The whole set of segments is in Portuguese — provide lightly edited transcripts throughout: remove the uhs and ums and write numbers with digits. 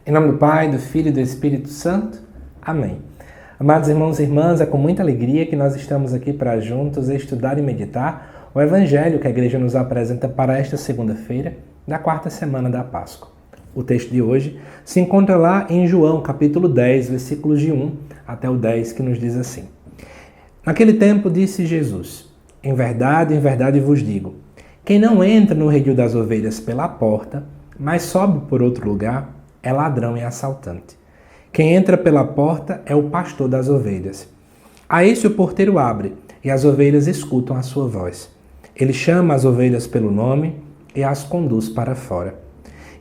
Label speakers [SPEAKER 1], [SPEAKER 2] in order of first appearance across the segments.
[SPEAKER 1] Em nome do Pai, do Filho e do Espírito Santo. Amém. Amados irmãos e irmãs, é com muita alegria que nós estamos aqui para juntos estudar e meditar o Evangelho que a Igreja nos apresenta para esta segunda-feira, da quarta semana da Páscoa. O texto de hoje se encontra lá em João, capítulo 10, versículos de 1 até o 10, que nos diz assim. Naquele tempo disse Jesus, em verdade vos digo, quem não entra no redil das ovelhas pela porta, mas sobe por outro lugar, é ladrão e assaltante. Quem entra pela porta é o pastor das ovelhas. A esse o porteiro abre, e as ovelhas escutam a sua voz. Ele chama as ovelhas pelo nome e as conduz para fora.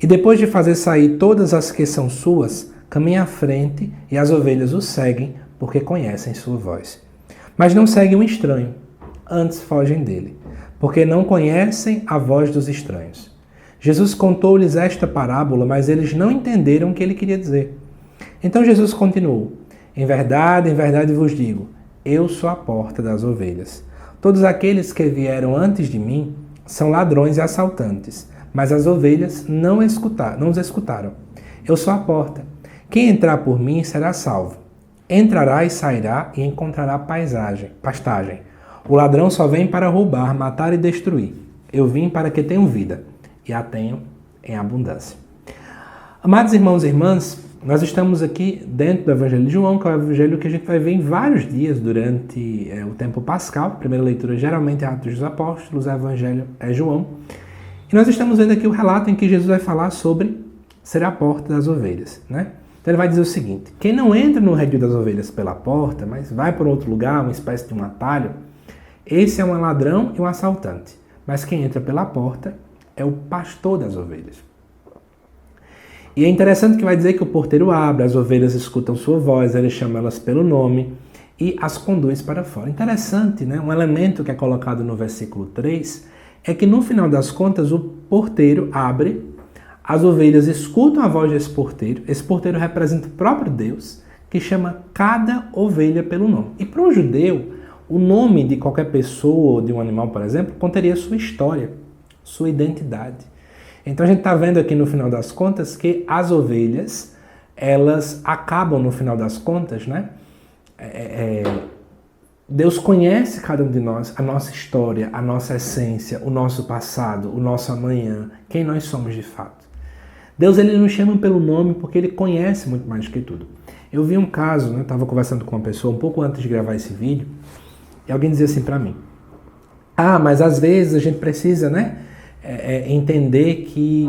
[SPEAKER 1] E depois de fazer sair todas as que são suas, caminha à frente e as ovelhas o seguem, porque conhecem sua voz. Mas não seguem o estranho, antes fogem dele, porque não conhecem a voz dos estranhos. Jesus contou-lhes esta parábola, mas eles não entenderam o que ele queria dizer. Então Jesus continuou, em verdade vos digo, eu sou a porta das ovelhas. Todos aqueles que vieram antes de mim são ladrões e assaltantes, mas as ovelhas não os escutaram. Eu sou a porta. Quem entrar por mim será salvo. Entrará e sairá e encontrará pastagem. O ladrão só vem para roubar, matar e destruir. Eu vim para que tenham vida e a tenham em abundância. Amados irmãos e irmãs, nós estamos aqui dentro do Evangelho de João, que é o Evangelho que a gente vai ver em vários dias durante o tempo pascal. A primeira leitura geralmente é Atos dos Apóstolos, o Evangelho é João. E nós estamos vendo aqui o relato em que Jesus vai falar sobre ser a porta das ovelhas, né? Então ele vai dizer o seguinte, quem não entra no redil das ovelhas pela porta, mas vai por outro lugar, uma espécie de um atalho, esse é um ladrão e um assaltante. Mas quem entra pela porta é o pastor das ovelhas. E é interessante que vai dizer que o porteiro abre, as ovelhas escutam sua voz, ele chama elas pelo nome e as conduz para fora. Interessante, né? Um elemento que é colocado no versículo 3 é que no final das contas o porteiro abre, as ovelhas escutam a voz desse porteiro representa o próprio Deus, que chama cada ovelha pelo nome. E para um judeu, o nome de qualquer pessoa ou de um animal, por exemplo, contaria sua história, sua identidade. Então a gente está vendo aqui no final das contas que as ovelhas, elas acabam no final das contas, né? Deus conhece cada um de nós, a nossa história, a nossa essência, o nosso passado, o nosso amanhã, quem nós somos de fato. Deus ele nos chama pelo nome porque ele conhece muito mais do que tudo. Eu vi um caso, né? Estava conversando com uma pessoa um pouco antes de gravar esse vídeo e alguém dizia assim para mim, mas às vezes a gente precisa, né? Entender que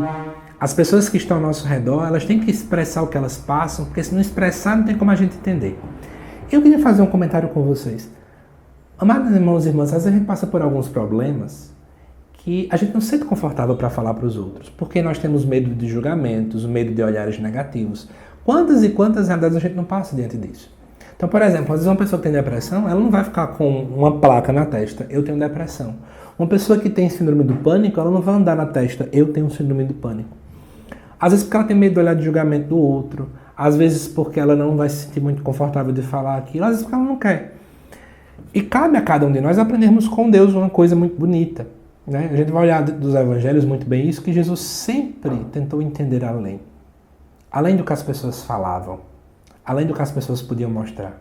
[SPEAKER 1] as pessoas que estão ao nosso redor, elas têm que expressar o que elas passam, porque se não expressar, não tem como a gente entender. Eu queria fazer um comentário com vocês. Amados irmãos e irmãs, às vezes a gente passa por alguns problemas que a gente não se sente confortável para falar para os outros, porque nós temos medo de julgamentos, medo de olhares negativos. Quantas e quantas realidades a gente não passa diante disso? Então, por exemplo, às vezes uma pessoa que tem depressão, ela não vai ficar com uma placa na testa, eu tenho depressão. Uma pessoa que tem síndrome do pânico, ela não vai andar na testa, eu tenho síndrome do pânico. Às vezes porque ela tem medo de olhar de julgamento do outro, às vezes porque ela não vai se sentir muito confortável de falar aquilo, às vezes porque ela não quer. E cabe a cada um de nós aprendermos com Deus uma coisa muito bonita, né? A gente vai olhar dos evangelhos muito bem isso, que Jesus sempre tentou entender além do que as pessoas falavam, além do que as pessoas podiam mostrar.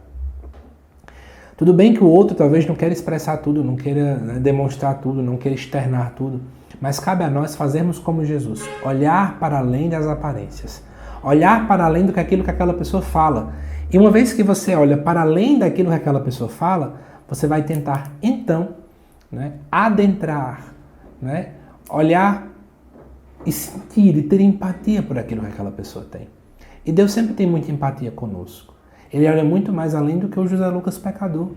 [SPEAKER 1] Tudo bem que o outro talvez não queira expressar tudo, não queira demonstrar tudo, não queira externar tudo, mas cabe a nós fazermos como Jesus, olhar para além das aparências, olhar para além do que aquilo que aquela pessoa fala. E uma vez que você olha para além daquilo que aquela pessoa fala, você vai tentar então, né, adentrar, né, olhar e sentir e ter empatia por aquilo que aquela pessoa tem. E Deus sempre tem muita empatia conosco. Ele olha muito mais além do que o José Lucas pecador.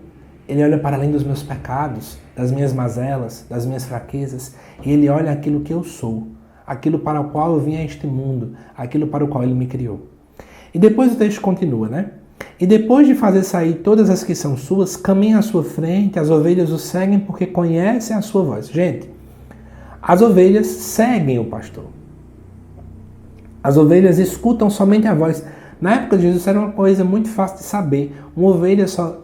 [SPEAKER 1] Ele olha para além dos meus pecados, das minhas mazelas, das minhas fraquezas. E ele olha aquilo que eu sou, aquilo para o qual eu vim a este mundo, aquilo para o qual ele me criou. E depois o texto continua, né? E depois de fazer sair todas as que são suas, caminha à sua frente, as ovelhas o seguem porque conhecem a sua voz. Gente, as ovelhas seguem o pastor. As ovelhas escutam somente a voz. Na época de Jesus era uma coisa muito fácil de saber. Uma ovelha só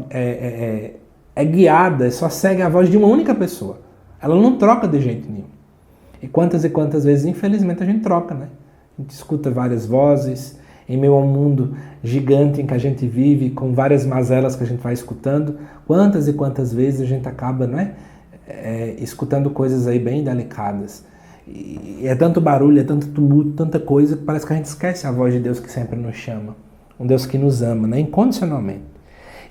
[SPEAKER 1] é guiada, só segue a voz de uma única pessoa. Ela não troca de jeito nenhum. E quantas vezes, infelizmente, a gente troca, né? A gente escuta várias vozes, em meio a um mundo gigante em que a gente vive, com várias mazelas que a gente vai escutando. Quantas e quantas vezes a gente acaba, escutando coisas aí bem delicadas. E é tanto barulho, é tanto tumulto, tanta coisa, que parece que a gente esquece a voz de Deus que sempre nos chama. Um Deus que nos ama, incondicionalmente.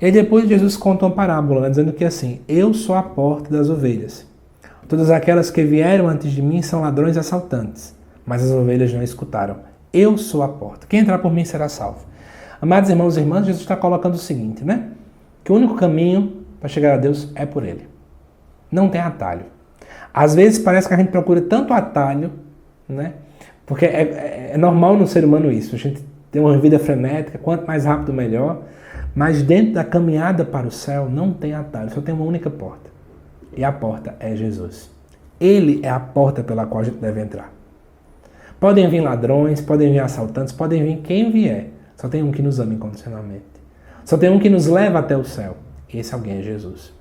[SPEAKER 1] E aí depois Jesus conta uma parábola, dizendo que assim, eu sou a porta das ovelhas. Todas aquelas que vieram antes de mim são ladrões e assaltantes, mas as ovelhas não escutaram. Eu sou a porta. Quem entrar por mim será salvo. Amados irmãos e irmãs, Jesus está colocando o seguinte, que o único caminho para chegar a Deus é por Ele. Não tem atalho. Às vezes parece que a gente procura tanto atalho, porque é normal no ser humano isso. A gente tem uma vida frenética, quanto mais rápido melhor, mas dentro da caminhada para o céu não tem atalho, só tem uma única porta. E a porta é Jesus. Ele é a porta pela qual a gente deve entrar. Podem vir ladrões, podem vir assaltantes, podem vir quem vier. Só tem um que nos ama incondicionalmente. Só tem um que nos leva até o céu. Esse alguém é Jesus.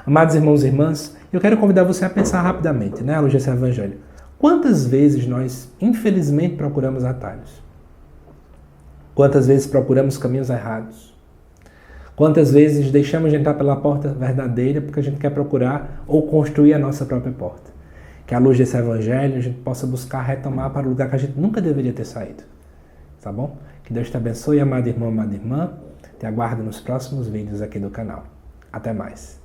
[SPEAKER 1] Amados irmãos e irmãs, eu quero convidar você a pensar rapidamente, à luz desse evangelho. Quantas vezes nós, infelizmente, procuramos atalhos? Quantas vezes procuramos caminhos errados? Quantas vezes deixamos de entrar pela porta verdadeira porque a gente quer procurar ou construir a nossa própria porta? Que à luz desse evangelho a gente possa buscar retomar para o lugar que a gente nunca deveria ter saído. Tá bom? Que Deus te abençoe, amado irmão, amada irmã. Te aguardo nos próximos vídeos aqui do canal. Até mais.